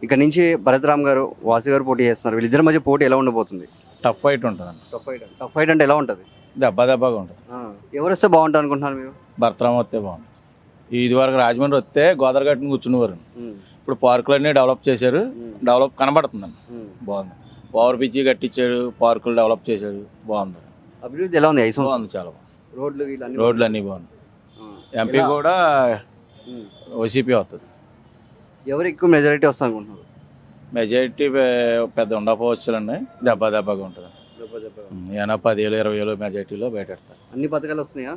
ఇక్కడ నుంచి భరతరామ్ గారు, వాసు గారు పోటీ చేస్తున్నారు. వీళ్ళిద్దరి మధ్య పోటీ ఎలా ఉండబోతుంది? టఫ్ ఫైట్ ఉంటుంది అన్న. టఫ్ ఫైట్ అంటే ఎలా ఉంటుంది? దెబ్బగా ఉంటుంది. ఎవరు వస్తే బాగుంటుంది అనుకుంటున్నారు మీరు? భరతరామ్ వస్తే బాగుంటుంది. ఇదివరకు రాజమండ్రి వస్తే గోదావరి గట్టుని కూర్చునేవారు. ఇప్పుడు పార్కులన్నీ డెవలప్ చేశారు. డెవలప్ కనబడుతుందండి. బాగుంది. ఓవర్ బ్రిడ్జి కట్టించాడు, పార్కులు డెవలప్ చేశాడు. బాగుంది. అభివృద్ధి ఎలా ఉంది? 5 సంవత్సరాలు బాగుంది, చాలా బాగుంది. రోడ్లు రోడ్లు అన్నీ బాగుంది. ఎంపీ కూడా వైసీపీ వస్తుంది. ఎవరు ఎక్కువ మెజారిటీ వస్తుంది అనుకుంటున్నారు? మెజారిటీ పెద్ద ఉండకపోవచ్చులండి. దెబ్బగా ఉంటుంది. ఏమైనా 10,000 20,000 మెజారిటీలో బయటెడతారు. అన్ని పథకాలు వస్తున్నాయా?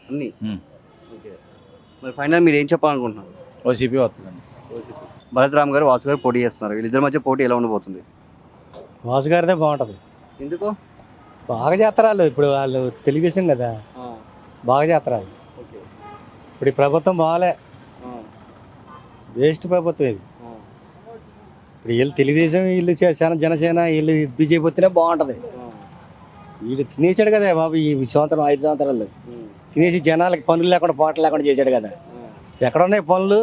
అన్ని. మరి ఫైనల్ మీరు ఏం చెప్పాలనుకుంటున్నారు? వైసీపీ వస్తుందండి. భరతరామ్ గారు, వాసు గారు పోటీ చేస్తున్నారు. వీళ్ళిద్దరి మధ్య పోటీ ఎలా ఉండబోతుంది? వాసు గారిదే బాగుంటుంది. ఎందుకు? బాగా చేస్తారు వాళ్ళు. ఇప్పుడు వాళ్ళు తెలుగుదేశం కదా, బాగా చేస్తారు వాళ్ళు. ఇప్పుడు ఈ ప్రభుత్వం బాగాలే, వేస్ట్ ప్రభుత్వం ఇది. ఇప్పుడు వీళ్ళు తెలుగుదేశం, వీళ్ళు జనసేన, వీళ్ళు బీజేపీ వస్తేనే బాగుంటుంది. వీళ్ళు తినేసాడు కదా బాబు ఈ సంవత్సరం 5 సంవత్సరాలు తినేసి జనాలకి పనులు లేకుండా పాటలు లేకుండా చేశాడు కదా. ఎక్కడ ఉన్నాయి పనులు?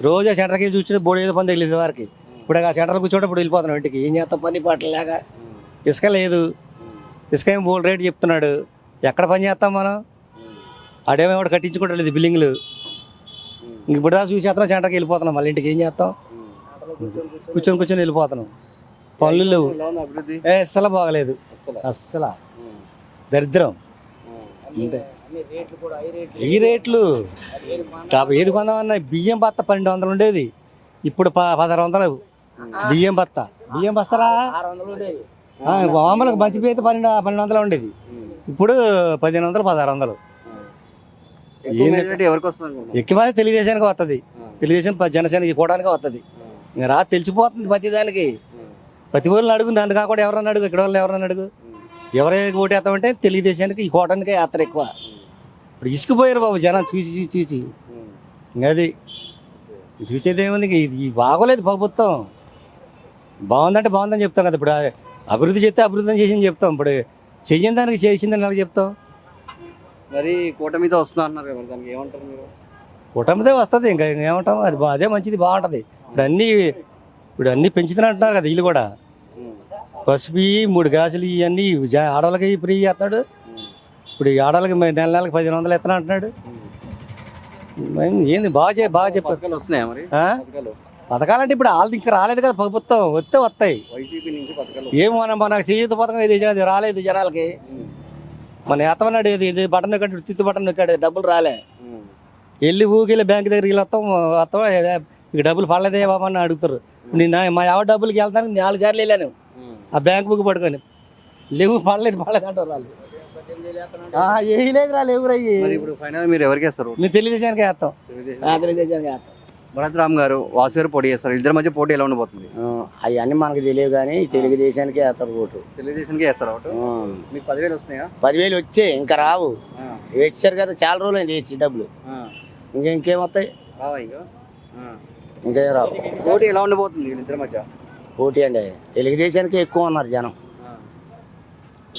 రోజు ఆ సెంటర్కి వెళ్ళి చూసి బోడి ఏదో పని తగిలేదు వారికి. ఇప్పుడు ఆ సెంటర్లు కూర్చోండి, ఇప్పుడు వెళ్ళిపోతున్నాం ఇంటికి. ఏం చేస్తాం? పని పాటలు లేక. ఇసుక లేదు, ఇసుక ఏం బోల్డ్ రేటు చెప్తున్నాడు. ఎక్కడ పని చేస్తాం మనం? ఆడేమో ఎవడు కట్టించుకోవట్లేదు బిల్డింగ్లు. ఇప్పుడు దాకా చూసి చేస్తున్నాం, సెంటర్కి వెళ్ళిపోతున్నాం. మళ్ళీ ఇంటికి ఏం చేస్తాం? కూర్చొని వెళ్ళిపోతున్నాం. పనులు లేవు. అస్సలు బాగలేదు, అస్సలు దరిద్రం. అంతే. ఈ రేట్లు ఏది కొందామన్నా బియ్యం బత్త 1200 ఉండేది, ఇప్పుడు 1600. బియ్యం బస్తారా మామూలుగా మంచి బియ్యం 1200 ఉండేది, ఇప్పుడు 1500 1600. ఎక్కువ మంది తెలుగుదేశానికి వస్తుంది. తెలుగుదేశం జనసేన కూడానికి వస్తుంది. ఇంకా తెలిసిపోతుంది ప్రతిదానికి. ప్రతి ఊళ్ళని అడుగు, నన్ను కాకుండా ఎవరన్నా అడుగు, ఇక్కడ వాళ్ళు ఎవరన్నా అడుగు. ఎవరే ఓటు వేస్తామంటే తెలుగుదేశానికి, ఈ కోటానికే వేస్తారు ఎక్కువ. ఇప్పుడు ఇసుకుపోయారు బాబు జనం చూసి. అది చూసేది ఏముంది? ఇది బాగోలేదు ప్రభుత్వం. బాగుందంటే బాగుందని చెప్తాం కదా. ఇప్పుడు అభివృద్ధి చేస్తే అభివృద్ధి చేసింది చెప్తాం. ఇప్పుడు చెయ్యని దానికి చేసిందని ఎలా చెప్తాం? మరి కూటమితో వస్తున్నా అన్నారు కదా, దానికి ఏమంటారు మీరు? కూటమిదే వస్తుంది, ఇంకా ఏమంటాం? అదే మంచిది, బాగుంటుంది. ఇప్పుడు అన్నీ పెంచుతున్నట్టున్నారు కదా వీళ్ళు కూడా. పసుపు 3 గ్యాసులు ఇవన్నీ ఆడవాళ్ళకి ఫ్రీ చేస్తాడు. ఇప్పుడు ఈ ఆడవాళ్ళకి నెలకి 1500 ఎత్తనా అంటున్నాడు. ఏంది బాగా చెప్పారు. పథకాలంటే ఇప్పుడు వాళ్ళది ఇంకా రాలేదు కదా ప్రభుత్వం. వస్తాయి. ఏమో మనకు చేయూత పథకం ఏది రాలేదు జనాలకి. మన ఎత్తమన్నాడు, ఇది బటన్ నొక్కాడు, తిత్తు బటన్ నొక్కాడు, డబ్బులు రాలే. వెళ్ళి ఊకెళ్ళి బ్యాంక్ దగ్గరికి వస్తాం ఇక డబ్బులు పడలేదే బాబా అని అడుగుతారు. మా ఎవరి డబ్బులకి వెళ్తాను 4 సార్లు వెళ్ళాను ఆ బ్యాంక్ బుక్ పట్టుకొని. లేవు, పడలేదు అంటారు వాళ్ళు. ఏ లేదు రా, లేవు రయ్యి. మీరు ఎవరికి వేస్తారు? మేము తెలుగుదేశానికి వేస్తాం. భరతరామ్ గారు, వాసు గారు పోటీ చేస్తారు. ఇద్దరి మధ్య పోటీ ఎలా ఉండబోతుంది? అవన్నీ మనకు తెలియదు కానీ తెలుగుదేశానికి వేస్తారు ఓటు. తెలుగుదేశానికి వేస్తారు ఓటు. మీకు 10,000 వస్తున్నాయా? 10,000 వచ్చాయి, ఇంకా రావు. వేసారు కదా, చాలా రోజులు అయింది వేసి డబ్బులు. ఇంకేం వస్తాయి? ఇంకేం రావు. పోటీ ఎలా ఉండబోతుంది వీళ్ళిద్దరి మధ్య? పోటీ అండి తెలుగుదేశానికి ఎక్కువ ఉన్నారు జనం.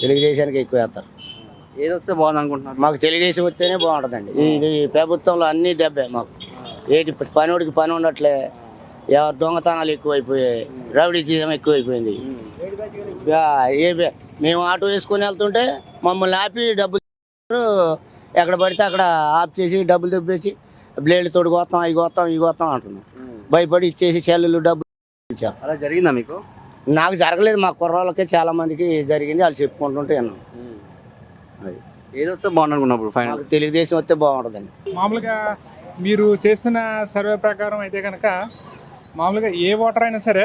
తెలుగుదేశానికి ఎక్కువ వేస్తారు. ఏది వస్తే బాగుంది అనుకుంటున్నారు? మాకు తెలుగుదేశం వస్తేనే బాగుంటుందండి. ఇది ప్రభుత్వంలో అన్నీ దెబ్బే మాకు. ఏటి పనివాడికి పని ఉండట్లే, ఎవరు దొంగతనాలు ఎక్కువైపోయాయి, రౌడీజం ఎక్కువైపోయింది. మేము ఆటో వేసుకొని వెళ్తుంటే మమ్మల్ని ఆపి డబ్బులు ఎక్కడ పడితే అక్కడ ఆఫ్ చేసి డబ్బులు దెబ్బేసి బ్లేడ్లు తోడుకొస్తాం, అవి కొత్తాం అంటున్నాం. భయపడి ఇచ్చేసి చెల్లెలు డబ్బులు ఇచ్చారు. అలా జరిగిందా మీకు? నాకు జరగలేదు, మా కుర్రాళ్ళకే చాలా మందికి జరిగింది. వాళ్ళు చెప్పుకుంటుంటే విన్నాం. అది ఏది వస్తే బాగుంది అనుకున్నప్పుడు ఫైనల్ తెలుగుదేశం వస్తే బాగుంటుందండి. మామూలుగా మీరు చేస్తున్న సర్వే ప్రకారం అయితే కనుక మామూలుగా ఏ ఓటర్ అయినా సరే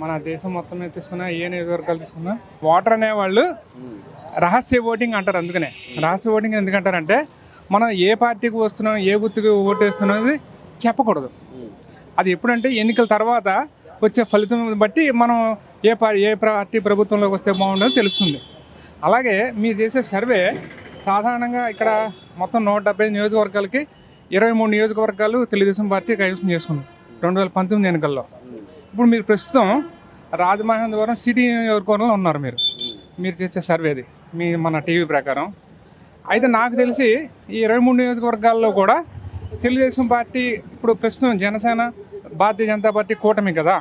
మన దేశం మొత్తం మీద తీసుకున్నా, ఏ నియోజకవర్గాలు తీసుకున్నా, ఓటర్ అనేవాళ్ళు రహస్య ఓటింగ్ అంటారు. అందుకనే రహస్య ఓటింగ్ ఎందుకంటారంటే మనం ఏ పార్టీకి వస్తున్నాం, ఏ గుర్తుకు ఓటు వేస్తున్నది చెప్పకూడదు. అది ఎప్పుడంటే ఎన్నికల తర్వాత వచ్చే ఫలితం బట్టి మనం ఏ పార్టీ ప్రభుత్వంలోకి వస్తే బాగుంటుందో తెలుస్తుంది. అలాగే మీరు చేసే సర్వే సాధారణంగా ఇక్కడ మొత్తం 170 నియోజకవర్గాలకి 23 నియోజకవర్గాలు తెలుగుదేశం పార్టీ కైవసం చేసుకుంది 2019 ఎన్నికల్లో. ఇప్పుడు మీరు ప్రస్తుతం రాజమహేంద్రవరం సిటీ నియోజకవర్గంలో ఉన్నారు. మీరు చేసే సర్వేది మన టీవీ ప్రకారం. అయితే నాకు తెలిసి ఈ 23 నియోజకవర్గాల్లో కూడా తెలుగుదేశం పార్టీ ఇప్పుడు ప్రస్తుతం జనసేన భారతీయ జనతా పార్టీ కూటమి కదా,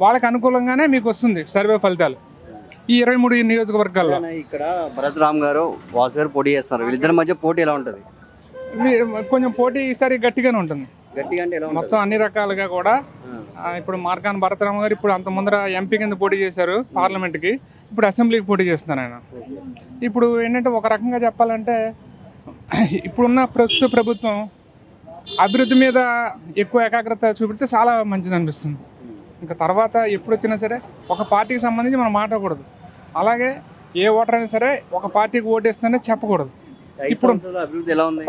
వాళ్ళకి అనుకూలంగానే మీకు వస్తుంది సర్వే ఫలితాలు ఈ 23 నియోజకవర్గాల్లో. ఇక్కడ భరత్ రామ్ గారు వాసు గారు పోటీ చేస్తున్నారు, వీళ్ళిద్దరి మధ్య పోటీ ఎలా ఉంటుంది? కొంచెం పోటీ ఈసారి గట్టిగానే ఉంటుంది. గట్టిగా అంటే ఎలా ఉంటుంది? మొత్తం అన్ని రకాలుగా కూడా ఇప్పుడు మార్కాన్ భరతరామ్ గారు ఇప్పుడు అంత ముందర ఎంపీ కింద పోటీ చేశారు పార్లమెంట్కి, ఇప్పుడు అసెంబ్లీకి పోటీ చేస్తున్నారు ఆయన. ఇప్పుడు ఏంటంటే ఒక రకంగా చెప్పాలంటే ఇప్పుడున్న ప్రస్తుత ప్రభుత్వం అభివృద్ధి మీద ఎక్కువ ఏకాగ్రత చూపిస్తే చాలా మంచిది అనిపిస్తుంది. ఇంకా తర్వాత ఎప్పుడు వచ్చినా సరే ఒక పార్టీకి సంబంధించి మనం మాట్లాడకూడదు, అలాగే ఏ ఓటర్ అయినా సరే ఒక పార్టీకి ఓటేస్తుందనే చెప్పకూడదు. ఇప్పుడు అభివృద్ధి ఎలా ఉంది?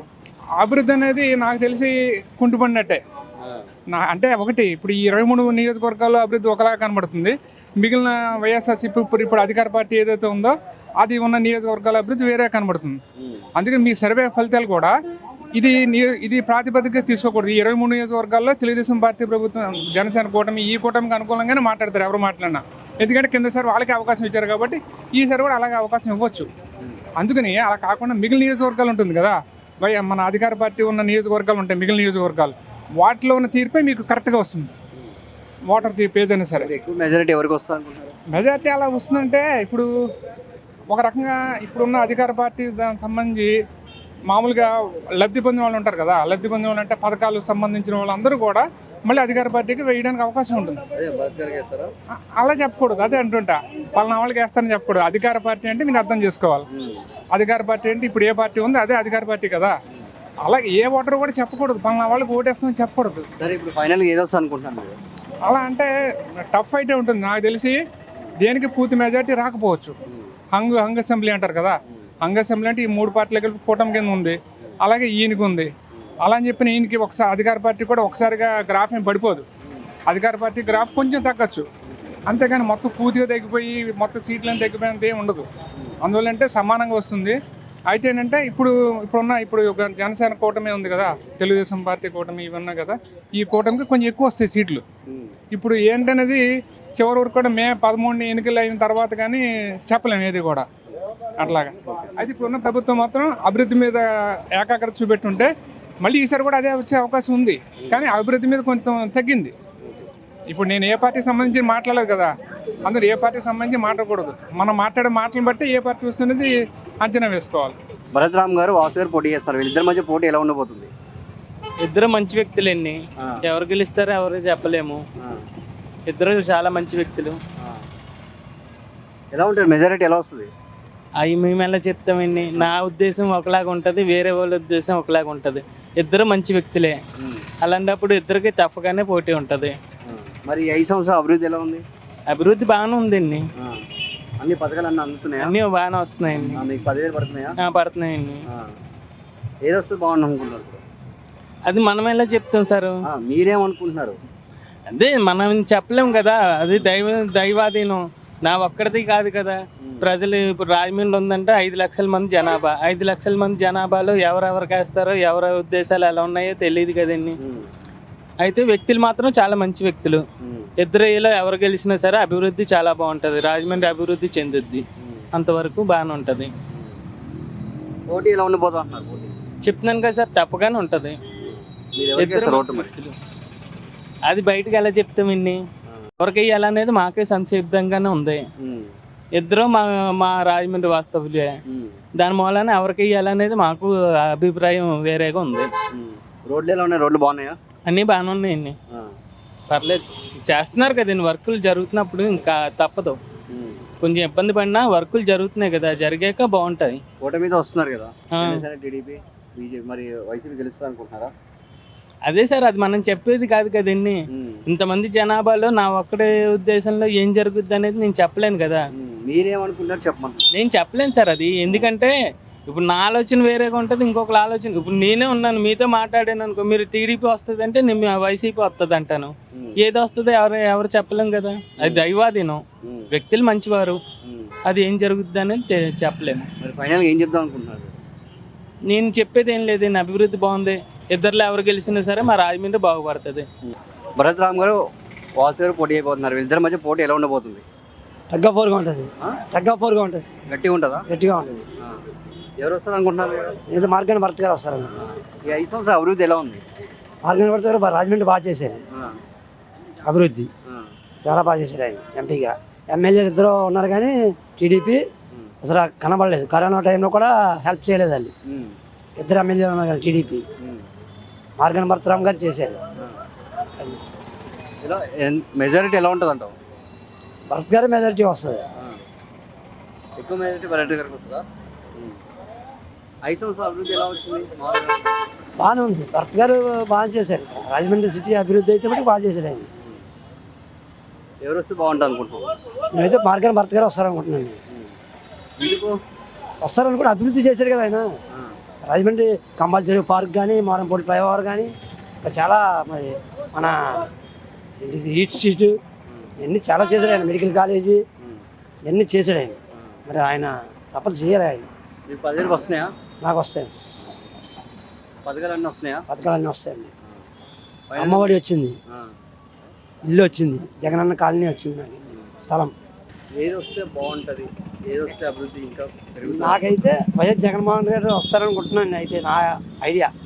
అభివృద్ధి అనేది నాకు తెలిసి కుంటుపడినట్టే. అంటే ఒకటి ఇప్పుడు ఈ 23 నియోజకవర్గాల్లో అభివృద్ధి ఒకలా కనబడుతుంది, మిగిలిన వైఎస్ఆర్సీపీ ఇప్పుడు అధికార పార్టీ ఏదైతే ఉందో అది ఉన్న నియోజకవర్గాల అభివృద్ధి వేరే కనబడుతుంది. అందుకని మీ సర్వే ఫలితాలు కూడా ఇది ప్రాతిపదికగా తీసుకోకూడదు. ఈ 23 నియోజకవర్గాల్లో తెలుగుదేశం పార్టీ ప్రభుత్వం, జనసేన కూటమి, ఈ కూటమికి అనుకూలంగానే మాట్లాడతారు ఎవరు మాట్లాడినా, ఎందుకంటే కిందసారి వాళ్ళకి అవకాశం ఇచ్చారు కాబట్టి ఈసారి కూడా అలాగే అవకాశం ఇవ్వచ్చు. అందుకని అలా కాకుండా మిగిలిన నియోజకవర్గాలు ఉంటుంది కదా, మన అధికార పార్టీ ఉన్న నియోజకవర్గాలు ఉంటాయి, మిగిలిన నియోజకవర్గాలు, వాటిలో ఉన్న తీర్పే మీకు కరెక్ట్గా వస్తుంది. ఓటర్ తీర్పు ఏదైనా సరే ఎక్కువ మెజారిటీ ఎవరికి వస్తుంది అనుకుంటారు? మెజారిటీ అలా వస్తుందంటే ఇప్పుడు ఒక రకంగా ఇప్పుడున్న అధికార పార్టీ దానికి సంబంధించి మామూలుగా లబ్ధి పొందిన వాళ్ళు ఉంటారు కదా, లబ్ధి పొందిన వాళ్ళు అంటే పథకాలకు సంబంధించిన వాళ్ళందరూ కూడా మళ్ళీ అధికార పార్టీకి వేయడానికి అవకాశం ఉంటుంది. అలా చెప్పకూడదు, అదే అంటుంటా, పలానా వాళ్ళకి వేస్తారని చెప్పకూడదు. అధికార పార్టీ అంటే మీరు అర్థం చేసుకోవాలి, అధికార పార్టీ అంటే ఇప్పుడు ఏ పార్టీ ఉంది అదే అధికార పార్టీ కదా, అలాగే ఏ ఓటర్ కూడా చెప్పకూడదు పలానా వాళ్ళకి ఓటేస్తామని చెప్పకూడదు. సరే ఇప్పుడు ఫైనల్గా ఏదో అనుకుంటున్నాను, అలా అంటే టఫ్ అయితే ఉంటుంది. నాకు తెలిసి దేనికి పూర్తి మెజార్టీ రాకపోవచ్చు. హంగ్ అసెంబ్లీ అంటారు కదా, హంగ్ అసెంబ్లీ అంటే ఈ 3 పార్టీల కలిపి కూటమి కింద ఉంది, అలాగే ఈయనకి ఉంది. అలా అని చెప్పిన ఈయనకి ఒకసారి అధికార పార్టీ కూడా ఒకసారిగా గ్రాఫ్ ఏం పడిపోదు, అధికార పార్టీ గ్రాఫ్ కొంచెం తగ్గచ్చు, అంతేగాని మొత్తం పూర్తిగా తగ్గిపోయి మొత్తం సీట్లను తగ్గిపోయినంత ఏం ఉండదు. అందువల్ల అంటే సమానంగా వస్తుంది. అయితే ఏంటంటే ఇప్పుడు జనసేన కూటమి ఉంది కదా, తెలుగుదేశం పార్టీ కూటమి ఇవి ఉన్నాయి కదా, ఈ కూటమికి కొంచెం ఎక్కువ వస్తాయి సీట్లు. ఇప్పుడు ఏంటనేది చివరి వరకు కూడా మే 13 ఎన్నికలు అయిన తర్వాత కానీ చెప్పలేము ఏది కూడా అట్లాగా. అయితే ఇప్పుడున్న ప్రభుత్వం మాత్రం అభివృద్ధి మీద ఏకాగ్రత చూపెట్టుంటే మళ్ళీ ఈసారి కూడా అదే వచ్చే అవకాశం ఉంది, కానీ అభివృద్ధి మీద కొంచెం తగ్గింది. ఇప్పుడు నేను ఏ పార్టీకి సంబంధించి మాట్లాడలేదు కదా, అందరూ ఏ పార్టీకి సంబంధించి మాట్లాడకూడదు, మనం మాట్లాడే మాటలను బట్టి ఏ పార్టీ వస్తున్నది అంచనా వేసుకోవాలి. భరత్ రామ్ గారు వాసు గారు పోటీ చేస్తారు, వీళ్ళిద్దరి మధ్య పోటీ ఎలా ఉండబోతుంది? ఇద్దరు మంచి వ్యక్తులండి, ఎవరు గెలుస్తారో ఎవరు చెప్పలేము, ఇద్దరు చాలా మంచి వ్యక్తులు. ఎలా ఉంటుంది మెజారిటీ ఎలా వస్తుంది? అవి మేము ఎలా చెప్తామండి, నా ఉద్దేశం ఒకలాగా ఉంటుంది, వేరే వాళ్ళ ఉద్దేశం ఒకలాగా ఉంటుంది. ఇద్దరు మంచి వ్యక్తులే, అలాంటప్పుడు ఇద్దరికి టఫ్గానే పోటీ ఉంటుంది. మరి 5 సంవత్సరాల అభివృద్ధి ఎలా ఉంది? అభివృద్ధి బాగానే ఉందండి, అన్ని పథకాలు అన్నీ అందుతున్నాయా? అన్నీ బాగానే వస్తున్నాయండి. మీకు 10,000 పడుతున్నాయా? పడుతున్నాయండి. ఏదొస్తే బాగుంది అనుకుంటున్నారు? అది మనం ఎలా చెప్తాం సార్, మీరేమనుకుంటున్నారు? అదే మనం చెప్పలేం కదా, అది దైవాధీనం, నా ఒక్కడిది కాదు కదా. ప్రజలు ఇప్పుడు రాజమండ్రి ఉందంటే 5 లక్షల మంది జనాభా, 5 లక్షల మంది జనాభాలో ఎవరెవరికి వేస్తారో ఎవరి ఉద్దేశాలు ఎలా ఉన్నాయో తెలియదు కదండి. అయితే వ్యక్తులు మాత్రం చాలా మంచి వ్యక్తులు, ఇద్దరు ఎవరు గెలిచినా సరే అభివృద్ధి చాలా బాగుంటుంది, రాజమండ్రి అభివృద్ధి చెందుద్ది, అంతవరకు బాగానే ఉంటుంది. పోటీ ఎలా ఉండిపోతున్నారు? చెప్తున్నాను కదా సార్, తప్పగానే ఉంటుంది. అది బయటకు ఎలా చెప్తామండి, ఎవరికి వేయాలనేది మాకే సంక్షిప్తంగానే ఉంది. ఇద్దరు మా రాజమండ్రి వాస్తవ్యులే, దాని మూలాన ఎవరికి వేయాలనేది మాకు అభిప్రాయం వేరేగా ఉంది. రోడ్లు ఎలా ఉన్నాయి? రోడ్లు బాగున్నాయా? అన్నీ బాగానే ఉన్నాయండి, పర్లేదు. చేస్తున్నారు కదండి, వర్కులు జరుగుతున్నప్పుడు ఇంకా తప్పదు, కొంచెం ఇబ్బంది పడినా వర్కులు జరుగుతున్నాయి కదా, జరిగాక బాగుంటుంది. కూటమి మీద వస్తున్నారు కదా, టీడీపీ బీజేపీ, మరి వైసీపీ గెలుస్తారు అనుకుంటున్నారా? అదే సార్, అది మనం చెప్పేది కాదు కదండి. ఇంతమంది జనాభాలో నా ఒక్కడే ఉద్దేశంలో ఏం జరుగుద్ది అనేది నేను చెప్పలేను కదా. మీరేమనుకుంటున్నారు చెప్పండి. నేను చెప్పలేను సార్ అది, ఎందుకంటే ఇప్పుడు నా ఆలోచన వేరేగా ఉంటుంది, ఇంకొకరి ఆలోచన. ఇప్పుడు నేనే ఉన్నాను మీతో మాట్లాడాను అనుకో, మీరు టీడీపీ వస్తుంది అంటే నేను వైసీపీ వస్తుంది అంటాను, ఏది వస్తుందో ఎవరు చెప్పలేం కదా, అది దైవాధీనం. వ్యక్తులు మంచివారు, అది ఏం జరుగుద్ది అనేది చెప్పలేము. ఫైనల్గా ఏం చెప్దాం అనుకుంటున్నారు? నేను చెప్పేది ఏం లేదండి, అభివృద్ధి బాగుంది, ఇద్దరులో ఎవరు గెలిచినా సరే మా రాజమండ్రి బాగుపడుతుంది. భరత్ రామ్ గారు వాసు గారు పోటీ అయిపోతున్నారు, వీళ్ళిద్దరి మధ్య పోటీ ఎలా ఉండబోతుంది? తగ్గపోరుగా ఉంటుంది, తగ్గపోరుగా ఉంటుంది. గట్టిగా ఉంటుందా? గట్టిగా ఉంటుంది. ఎవరు వస్తారు అనుకుంటున్నారు? ఏదో మార్గాన్ని భర్త గారు వస్తారండి. ఈ 5 సంవత్సరాల అభివృద్ధి ఎలా ఉంది? మార్గాన్ని భర్త గారు రాజమండ్రి బాగా చేశారు, అభివృద్ధి చాలా బాగా చేశాడు ఆయన ఎంపీగా. ఎమ్మెల్యేలు ఇద్దరు ఉన్నారు కానీ టీడీపీ అసలు కనబడలేదు. కరోనా టైంలో కూడా హెల్ప్ చేయలేదు వాళ్ళు. ఇద్దరు ఎమ్మెల్యేలు ఉన్నారు కానీ టీడీపీ మార్గన్ భరతరామ్ గారు చేశారు. ఇలా మెజారిటీ ఎలా ఉంటుంది అంటావు? భరత్ గారి మెజారిటీ వస్తుంది. ఎక్కువ మెజారిటీ భరత్ గారికి వస్తుందా? 5 సంవత్సరాల అభివృద్ధి ఎలా వచ్చింది? బాగానే ఉంది. భరత్ గారు బాగా చేశారు. రాజమండ్రి సిటీ అభివృద్ధి అయితే మటుకు బాగా చేశారు ఆయన. ఎవరు వస్తే బాగుంటుంది అనుకుంటున్నాం? నేనైతే మార్గన్ భరత్ గారు వస్తారనుకుంటున్నాను. ఎందుకు వస్తారనుకుంటే అభివృద్ధి చేశారు కదా ఆయన. రాజమండ్రి కంబాల్ చెరువు పార్క్ కానీ మారంపూడి ఫ్లైఓవర్ కానీ ఇంకా చాలా మరి మన ఏంటిది హీట్ స్ట్రీట్ ఇవన్నీ చాలా చేశాడు ఆయన. మెడికల్ కాలేజీ ఇవన్నీ చేశాడు ఆయన. మరి ఆయన తప్పదు చేయాలి ఆయన. మీకు 10,000 వస్తున్నాయా? నాకు వస్తాయి. పథకాలన్నీ వస్తున్నాయా? పథకాలన్నీ వస్తాయండి. అమ్మఒడి వచ్చింది, ఇల్లు వచ్చింది, జగనన్న కాలనీ వచ్చింది, నాకు స్థలం. ఏది వస్తే బాగుంటుంది, ఏది వస్తే అభివృద్ధి ఇంకా పెరుగుతుంది? నాకైతే వైఎస్ జగన్మోహన్ రెడ్డి వస్తారనుకుంటున్నాను. అయితే నా ఐడియా